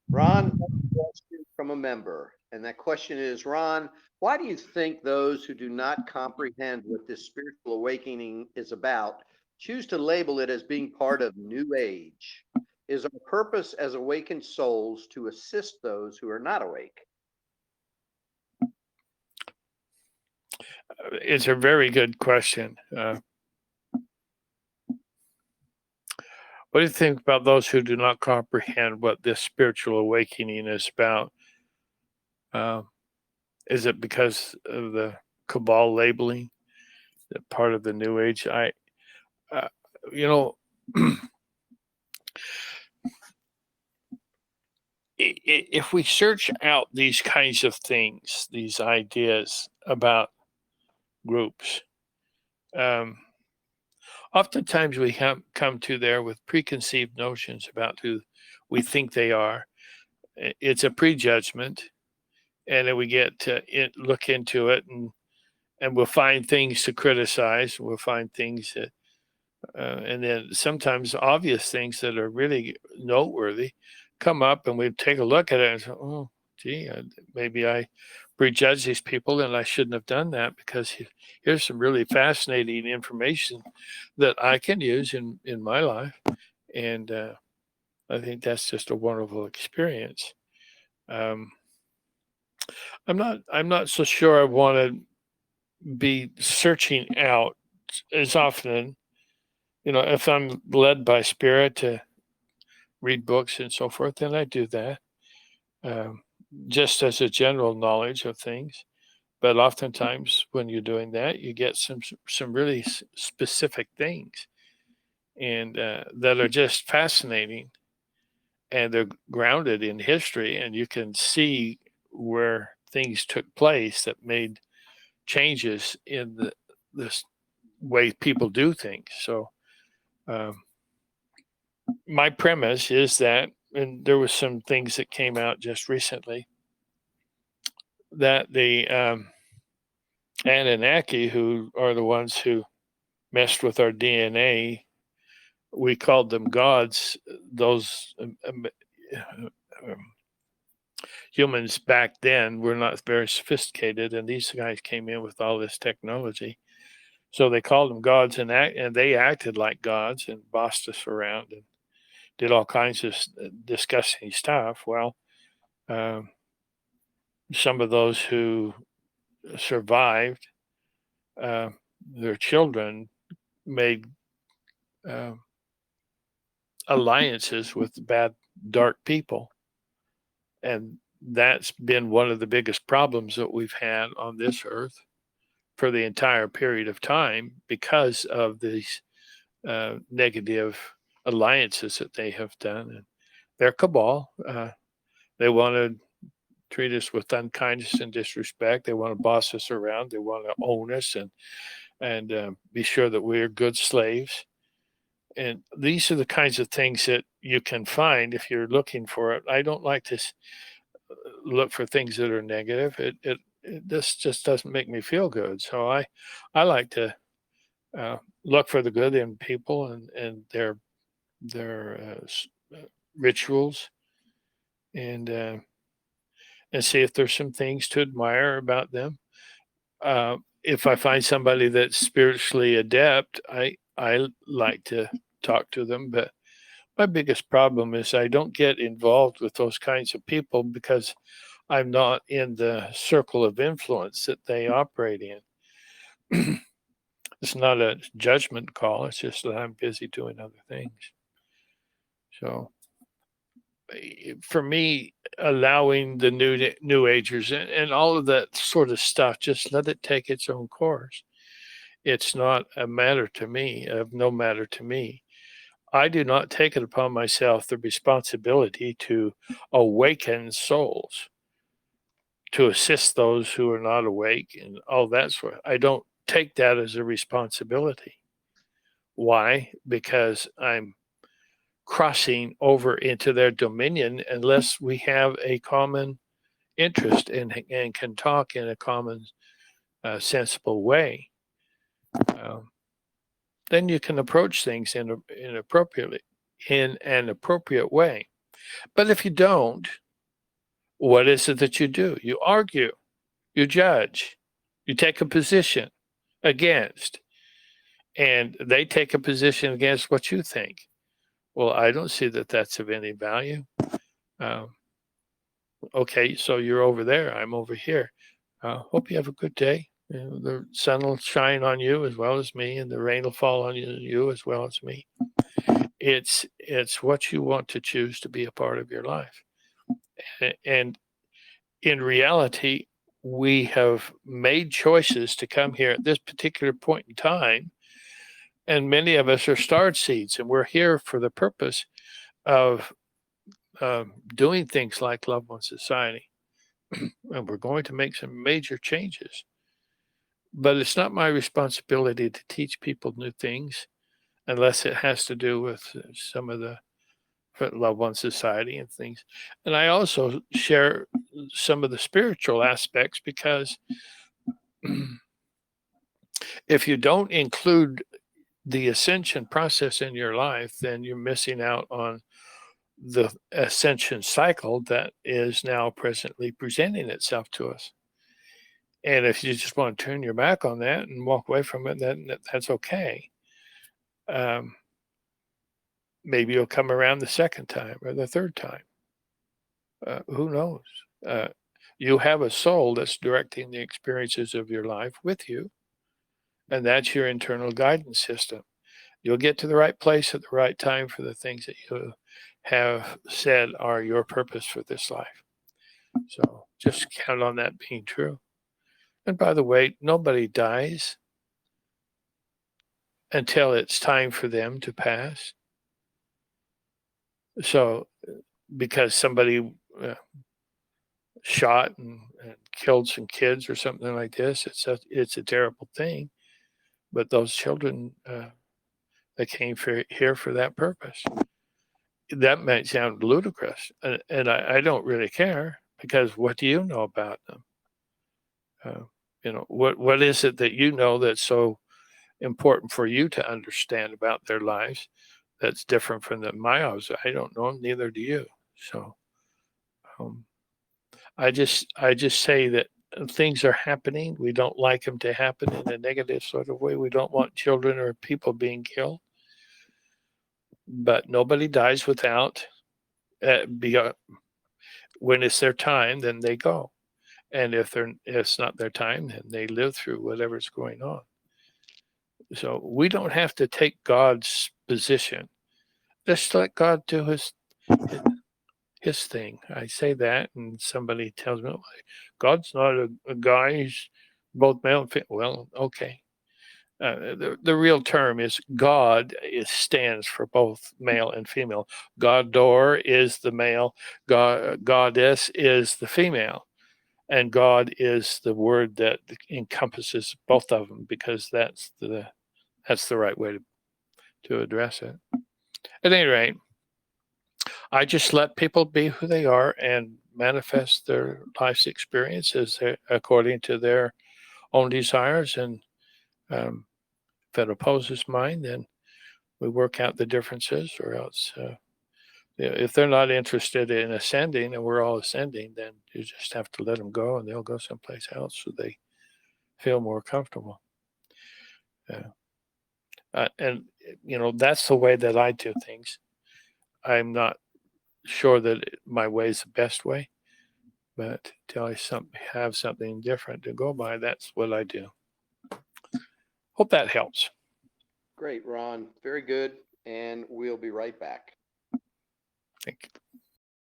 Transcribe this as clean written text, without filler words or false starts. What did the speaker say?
Ron, question from a member, and that question is, Ron, why do you think those who do not comprehend what this spiritual awakening is about choose to label it as being part of New Age? Is our purpose as awakened souls to assist those who are not awake? It's a very good question. What do you think about those who do not comprehend what this spiritual awakening is about? Uh, is it because of the cabal labeling, that part of the New Age? Uh, you know, if we search out these kinds of things, these ideas about groups, um, oftentimes we have come to there with preconceived notions about who we think they are. It's a prejudgment, and then we get to look into it, and we'll find things to criticize. We'll find things that, and then sometimes obvious things that are really noteworthy come up, and we take a look at it and say, "Oh, gee, maybe I prejudge these people, and I shouldn't have done that because here's some really fascinating information that I can use in my life." And I think that's just a wonderful experience. Um, I'm not so sure I want to be searching out as often. If I'm led by spirit to read books and so forth, then I do that, um, just as a general knowledge of things. But oftentimes, when you're doing that, you get some really specific things, and that are just fascinating, and they're grounded in history, and you can see where things took place that made changes in the way people do things. So um, my premise is that, and there was some things that came out just recently, that the Anunnaki, who are the ones who messed with our DNA, we called them gods. Those humans back then were not very sophisticated, and these guys came in with all this technology. So they called them gods, and they acted like gods and bossed us around and did all kinds of disgusting stuff. Well, um, some of those who survived, uh, their children made uh, alliances with bad, dark people. And that's been one of the biggest problems that we've had on this earth for the entire period of time because of these negative alliances that they have done. And their cabal, they want to treat us with unkindness and disrespect. They want to boss us around. They want to own us and be sure that we're good slaves. And these are the kinds of things that you can find if you're looking for it. I don't like to look for things that are negative. This just doesn't make me feel good. So I like to look for the good in people and their rituals, and see if there's some things to admire about them. If I find somebody that's spiritually adept, I like to talk to them. But my biggest problem is I don't get involved with those kinds of people because I'm not in the circle of influence that they operate in. It's not a judgment call. It's just that I'm busy doing other things. So for me, allowing the new agers and all of that sort of stuff, just let it take its own course. It's not a matter to me, of no matter to me. I do not take it upon myself the responsibility to awaken souls, to assist those who are not awake and all that sort. I don't take that as a responsibility. Why? Because I'm crossing over into their dominion unless we have a common interest and can talk in a common, sensible way. Um, then you can approach things in an appropriate way. But if you don't, what is it that you do? You argue, you judge, you take a position against, and they take a position against what you think. Well, I don't see that that's of any value. Um, okay, so you're over there, I'm over here. Hope you have a good day. You know, the sun will shine on you as well as me, and the rain will fall on you as well as me. It's what you want to choose to be a part of your life. And in reality, we have made choices to come here at this particular point in time, and many of us are starred seeds, and we're here for the purpose of doing things like Love One Society, and we're going to make some major changes. But it's not my responsibility to teach people new things unless it has to do with some of the Love One Society and things. And I also share some of the spiritual aspects because if you don't include the ascension process in your life, then you're missing out on the ascension cycle that is now presently presenting itself to us. And if you just want to turn your back on that and walk away from it, then that's okay. Maybe you'll come around the second time or the third time. Who knows? You have a soul that's directing the experiences of your life with you, and that's your internal guidance system. You'll get to the right place at the right time for the things that you have said are your purpose for this life. So just count on that being true. And by the way, nobody dies until it's time for them to pass. So because somebody shot and killed some kids or something like this, it's a terrible thing. But those children that came here for that purpose. That might sound ludicrous, and I don't really care, because what do you know about them? What is it that you know that's so important for you to understand about their lives that's different from my own? I don't know, neither do you. So I just say that things are happening. We don't like them to happen in a negative sort of way. We don't want children or people being killed. But nobody dies without when it's their time, then they go. And if it's not their time, then they live through whatever's going on. So we don't have to take God's position. Just let God do his thing. I say that, and somebody tells me, God's not a guy, he's both male and female. Well, okay. The real term is God stands for both male and female. Goddor is the male, goddess is the female, and God is the word that encompasses both of them, because that's the right way to address it. At any rate, I just let people be who they are and manifest their life's experiences according to their own desires, and if it opposes mine, then we work out the differences, or else if they're not interested in ascending and we're all ascending, then you just have to let them go, and they'll go someplace else so they feel more comfortable. And that's the way that I do things. I'm not sure that my way is the best way, but until I have something different to go by, that's what I do. Hope that helps. Great, Ron. Very good. And we'll be right back. Thank you.